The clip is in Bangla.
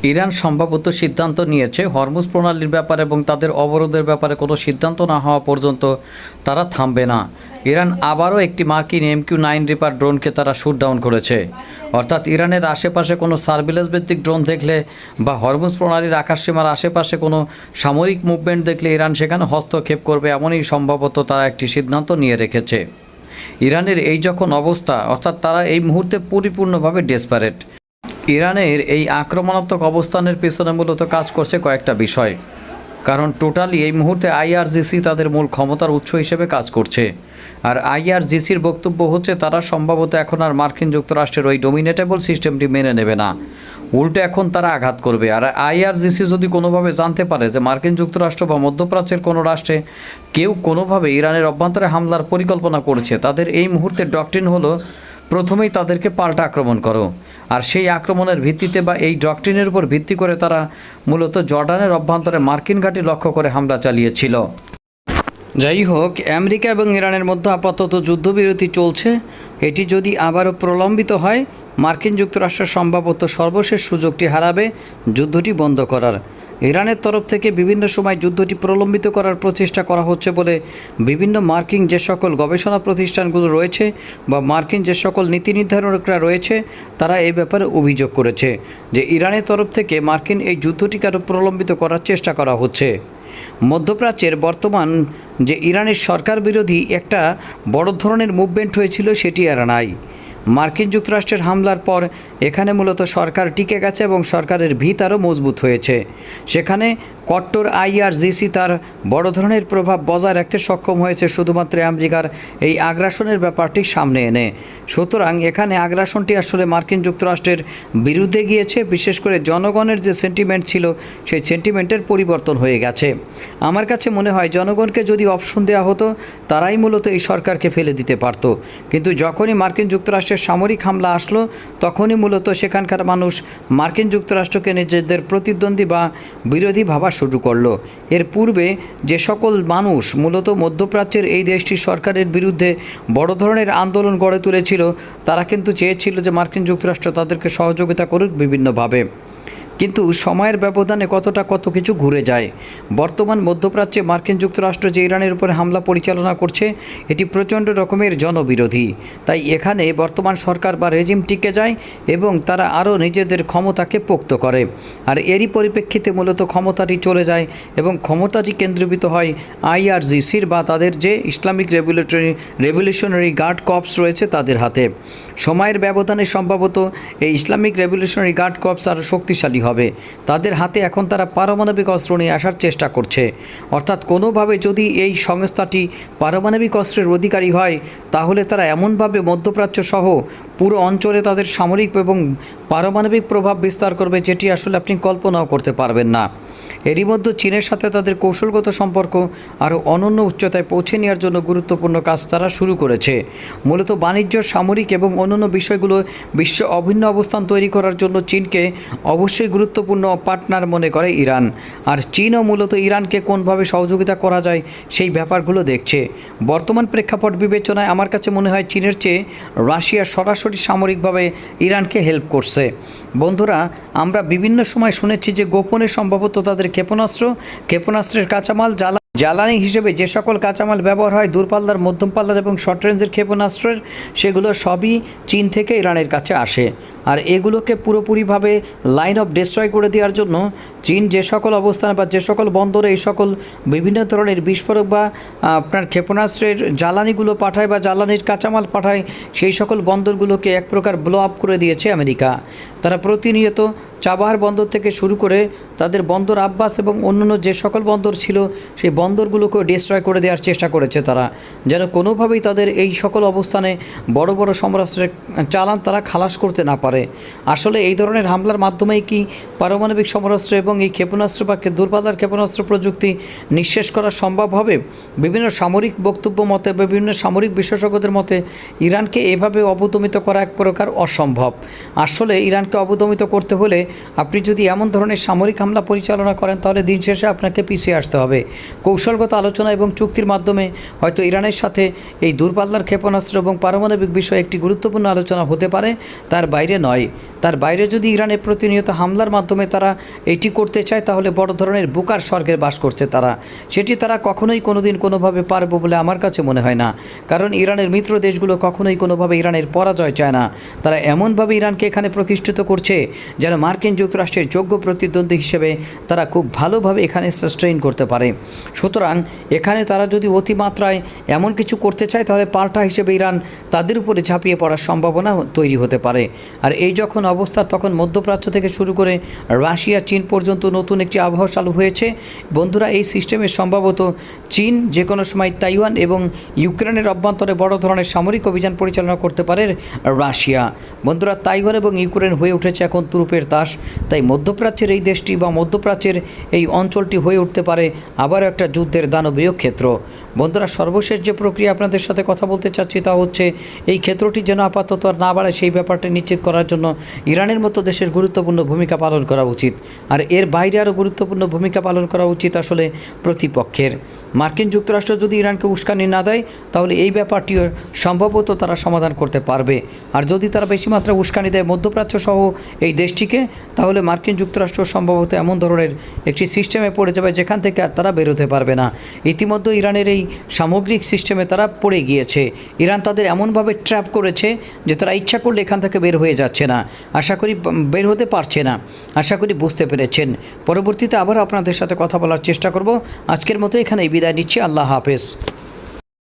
ইরান সম্ভবত সিদ্ধান্ত নিয়েছে হরমুজ প্রণালীর ব্যাপারে এবং তাদের অবরোধের ব্যাপারে কোনো সিদ্ধান্ত না হওয়া পর্যন্ত তারা থামবে না। ইরান আবারও একটি মার্কিন MQ-9 রিপার ড্রোনকে তারা শুট ডাউন করেছে। অর্থাৎ ইরানের আশেপাশে কোনো সার্ভিলেন্স ভিত্তিক ড্রোন দেখলে বা হরমুজ প্রণালীর আকাশসীমার আশেপাশে কোনো সামরিক মুভমেন্ট দেখলে ইরান সেখানে হস্তক্ষেপ করবে, এমনই সম্ভবত তারা একটি সিদ্ধান্ত নিয়ে রেখেছে। ইরানের এই যখন অবস্থা, অর্থাৎ তারা এই মুহূর্তে পরিপূর্ণভাবে ডেসপারেট। ইরানের এই আক্রমণাত্মক অবস্থানের পেছনে মূলত কাজ করছে কয়েকটা বিষয়। কারণ টোটালি এই মুহূর্তে IRGC তাদের মূল ক্ষমতার উৎস হিসেবে কাজ করছে। আর IRGCর বক্তব্য হচ্ছে তারা সম্ভবত এখন আর মার্কিন যুক্তরাষ্ট্রের ওই ডোমিনেটেবল সিস্টেমটি মেনে নেবে না, উল্টে এখন তারা আঘাত করবে। আর IRGC যদি কোনোভাবে জানতে পারে যে মার্কিন যুক্তরাষ্ট্র বা মধ্যপ্রাচ্যের কোনো রাষ্ট্রে কেউ কোনোভাবে ইরানের অভ্যন্তরে হামলার পরিকল্পনা করছে, তাদের এই মুহূর্তে ডক্ট্রিন হলো প্রথমেই তাদেরকে পাল্টা আক্রমণ করো। আর সেই আক্রমণের ভিত্তিতে বা এই ডক্ট্রিনের উপর ভিত্তি করে তারা মূলত জর্ডানের অভ্যন্তরে মার্কিন ঘাঁটি লক্ষ্য করে হামলা চালিয়েছিল। যাই হোক, আমেরিকা এবং ইরানের মধ্যে আপাতত যুদ্ধবিরতি চলছে। এটি যদি আবারও প্রলম্বিত হয়, মার্কিন যুক্তরাষ্ট্র সম্ভবত সর্বশেষ সুযোগটি হারাবে যুদ্ধটি বন্ধ করার। ইরানের তরফ থেকে বিভিন্ন সময় যুদ্ধটি প্রলম্বিত করার প্রচেষ্টা করা হচ্ছে বলে বিভিন্ন মার্কিন যে সকল গবেষণা প্রতিষ্ঠানগুলো রয়েছে বা মার্কিন যে সকল নীতি নির্ধারকরা রয়েছে, তারা এই ব্যাপারে অভিযোগ করেছে যে ইরানের তরফ থেকে মার্কিন এই যুদ্ধটিকে আরও প্রলম্বিত করার চেষ্টা করা হচ্ছে। মধ্যপ্রাচ্যের বর্তমান যে ইরানের সরকার বিরোধী একটা বড় ধরনের মুভমেন্ট হয়েছিল, সেটি আর নাই। মার্কিন যুক্তরাষ্ট্রের হামলার পর এখানে মূলত সরকার টিকে গেছে এবং সরকারের ভিত আরও মজবুত হয়েছে। সেখানে কট্টর IRGC তার বড় ধরনের প্রভাব বজায় রাখতে সক্ষম হয়েছে শুধুমাত্র আমেরিকার এই আগ্রাসনের ব্যাপারটি সামনে এনে। সুতরাং এখানে আগ্রাসনটি আসলে মার্কিন যুক্তরাষ্ট্রের বিরুদ্ধে গিয়েছে। বিশেষ করে জনগণের যে সেন্টিমেন্ট ছিল, সেই সেন্টিমেন্টের পরিবর্তন হয়ে গেছে। আমার কাছে মনে হয় জনগণকে যদি অপশন দেওয়া হতো, তারাই মূলত এই সরকারকে ফেলে দিতে পারত। কিন্তু যখনই মার্কিন যুক্তরাষ্ট্রের সামরিক হামলা আসলো, তখনই মূলত সেখানকার মানুষ মার্কিন যুক্তরাষ্ট্রকে নিজেদের প্রতিদ্বন্দ্বী বা বিরোধী ভাবা শুরু করলো। এর পূর্বে যে সকল মানুষ মূলত মধ্যপ্রাচ্যের এই দেশটির সরকারের বিরুদ্ধে বড় ধরনের আন্দোলন গড়ে তুলেছিল, তারা কিন্তু চেয়েছিল যে মার্কিন যুক্তরাষ্ট্র তাদেরকে সহযোগিতা করুক বিভিন্নভাবে। কিন্তু সময়ের ব্যবধানে কত কিছু ঘুরে যায়। বর্তমান মধ্যপ্রাচ্যে মার্কিন যুক্তরাষ্ট্র যে ইরানের উপরে হামলা পরিচালনা করছে, এটি প্রচণ্ড রকমের জনবিরোধী। তাই এখানে বর্তমান সরকার বা রেজিম টিকে যায় এবং তারা আরও নিজেদের ক্ষমতাকে পোক্ত করে। আর এরই পরিপ্রেক্ষিতে মূলত ক্ষমতাটি চলে যায় এবং ক্ষমতাটি কেন্দ্রীভূত হয় IRGCর বা তাদের যে ইসলামিক রেভলিউশনারি গার্ড কর্পস রয়েছে তাদের হাতে। সময়ের ব্যবধানে সম্ভবত এই ইসলামিক রেভলিউশনারি গার্ড কর্পস আরও শক্তিশালী হবে। তাদের হাতে এখন তারা পারমাণবিক অস্ত্র নিয়ে আসার চেষ্টা করছে। অর্থাৎ কোনোভাবে যদি এই সংস্থাটি পারমাণবিক অস্ত্রের অধিকারী হয়, তাহলে তারা এমনভাবে মধ্যপ্রাচ্য সহ পুরো অঞ্চলে তাদের সামরিক এবং পারমাণবিক প্রভাব বিস্তার করবে, যেটি আসলে আপনি কল্পনাও করতে পারবেন না। এরই মধ্যে চীনের সাথে তাদের কৌশলগত সম্পর্ক আরও অনন্য উচ্চতায় পৌঁছে নেওয়ার জন্য গুরুত্বপূর্ণ কাজ তারা শুরু করেছে। মূলত বাণিজ্য, সামরিক এবং অন্যান্য বিষয়গুলো বিশ্ব অভিন্ন অবস্থান তৈরি করার জন্য চীনকে অবশ্যই গুরুত্বপূর্ণ পার্টনার মনে করে ইরান। আর চীনও মূলত ইরানকে কোনভাবে সহযোগিতা করা যায় সেই ব্যাপারগুলো দেখছে। বর্তমান প্রেক্ষাপট বিবেচনায় আমার কাছে মনে হয় চীনের চেয়ে রাশিয়া সরাসরি সামরিকভাবে ইরানকে হেল্প করছে। বন্ধুরা, আমরা বিভিন্ন সময় শুনেছি যে গোপনে সম্ভবত তাদের ক্ষেপণাস্ত্রের কাঁচামাল জ্বালানি হিসেবে যে সকল কাঁচামাল ব্যবহার হয় দূরপাল্লার, মধ্যম পাল্লার এবং শর্ট রেঞ্জের ক্ষেপণাস্ত্রের, সেগুলো সবই চীন থেকে ইরানের কাছে আসে। আর এগুলোকে পুরোপুরিভাবে লাইন অফ ডিস্ট্রয় করে দেওয়ার জন্য চীন যে সকল অবস্থান বা যে সকল বন্দরে এই সকল বিভিন্ন ধরনের বিস্ফোরক বা আপনার ক্ষেপণাস্ত্রের জ্বালানিগুলো পাঠায় বা জ্বালানির কাঁচামাল পাঠায়, সেই সকল বন্দরগুলোকে এক প্রকার ব্লো আপ করে দিয়েছে আমেরিকা। তারা প্রতিনিয়ত চাবাহার বন্দর থেকে শুরু করে তাদের বন্দর আব্বাস এবং অন্যান্য যে সকল বন্দর ছিল, সেই বন্দরগুলোকেও ডিস্ট্রয় করে দেওয়ার চেষ্টা করেছে তারা, যেন কোনোভাবেই তাদের এই সকল অবস্থানে বড় বড় সমরাস্ত্রের চালান তারা খালাস করতে না পারে। আসলে এই ধরনের হামলার মাধ্যমেই কি পারমাণবিক সমরাস্ত্র এবং এই ক্ষেপণাস্ত্র বা দূরপাল্লার ক্ষেপণাস্ত্র প্রযুক্তি নিঃশেষ করা সম্ভব হবে? বিভিন্ন সামরিক বক্তব্য মতে, বিভিন্ন সামরিক বিশেষজ্ঞদের মতে ইরানকে এভাবে অবদমিত করা এক প্রকার অসম্ভব। আসলে ইরানকে ইরানকে অবদমিত করতে হলে আপনি যদি এমন ধরনের সামরিক হামলা পরিচালনা করেন তাহলে দিন শেষে আপনাকে পিছিয়ে আসতে হবে। কৌশলগত আলোচনা এবং চুক্তির মাধ্যমে হয়তো ইরানের সাথে এই দূরপাল্লার ক্ষেপণাস্ত্র এবং পারমাণবিক বিষয়ে একটি গুরুত্বপূর্ণ আলোচনা হতে পারে, তার বাইরে নয়। তার বাইরে যদি ইরানের প্রতিনিয়ত হামলার মাধ্যমে তারা এটি করতে চায় তাহলে বড় ধরনের বুকার স্বর্গের বাস করছে তারা, সেটি তারা কখনোই কোনোদিন কোনোভাবে পারবে বলে আমার কাছে মনে হয় না। কারণ ইরানের মিত্র দেশগুলো কখনোই কোনোভাবে ইরানের পরাজয় চায় না। তারা এমনভাবে ইরানকে এখানে প্রতিষ্ঠিত করছে যেন মার্কিন যুক্তরাষ্ট্রের যোগ্য প্রতিদ্বন্দ্বী হিসেবে তারা খুব ভালোভাবে এখানে সাস্টেইন করতে পারে। সুতরাং এখানে তারা যদি অতিমাত্রায় এমন কিছু করতে চায় তাহলে পাল্টা হিসেবে ইরান তাদের উপরে ঝাঁপিয়ে পড়ার সম্ভাবনা তৈরি হতে পারে। আর এই যখন অবস্থা, তখন মধ্যপ্রাচ্য থেকে শুরু করে রাশিয়া, চীন পর্যন্ত নতুন একটি আবহাওয়া চালু হয়েছে। বন্ধুরা, এই সিস্টেমের সম্ভবত চীন যে কোনো সময় তাইওয়ান এবং ইউক্রেনের অভ্যন্তরে বড় ধরনের সামরিক অভিযান পরিচালনা করতে পারে রাশিয়া। বন্ধুরা, তাইওয়ান এবং ইউক্রেন হয়ে উঠেছে এখন তুরুপের তাস। তাই মধ্যপ্রাচ্যের এই দেশটি বা মধ্যপ্রাচ্যের এই অঞ্চলটি হয়ে উঠতে পারে আবারও একটা যুদ্ধের দানবীয় ক্ষেত্র। বন্ধুরা, সর্বশেষ যে প্রক্রিয়া আপনাদের সাথে কথা বলতে চাচ্ছি তা হচ্ছে এই ক্ষেত্রটি যেন আপাতত আর না বাড়ে সেই ব্যাপারটা নিশ্চিত করার জন্য ইরানের মতো দেশের গুরুত্বপূর্ণ ভূমিকা পালন করা উচিত। আর এর বাইরে আরও গুরুত্বপূর্ণ ভূমিকা পালন করা উচিত আসলে প্রতিপক্ষের। মার্কিন যুক্তরাষ্ট্র যদি ইরানকে উস্কানি না দেয় তাহলে এই ব্যাপারটিও সম্ভবত তারা সমাধান করতে পারবে। আর যদি তারা বেশি মাত্রা উস্কানি দেয় মধ্যপ্রাচ্য সহ এই দেশটিকে, তাহলে মার্কিন যুক্তরাষ্ট্র সম্ভবত এমন ধরনের একটি সিস্টেমে পড়ে যাবে যেখান থেকে আর তারা বেরোতে পারবে না। ইতিমধ্যে ইরানের এই সামগ্রিক সিস্টেমে তারা পড়ে গিয়েছে। ইরান তাদের এমনভাবে ট্র্যাপ করেছে যে তারা ইচ্ছা করলে এখান থেকে বের হয়ে যাচ্ছে না। আশা করি বের হতে পারছে না। আশা করি বুঝতে পেরেছেন। পরবর্তীতে আবার আপনাদের সাথে কথা বলার চেষ্টা করব। আজকের মতো এখানেই বিদায় নিচ্ছি। আল্লাহ হাফেজ।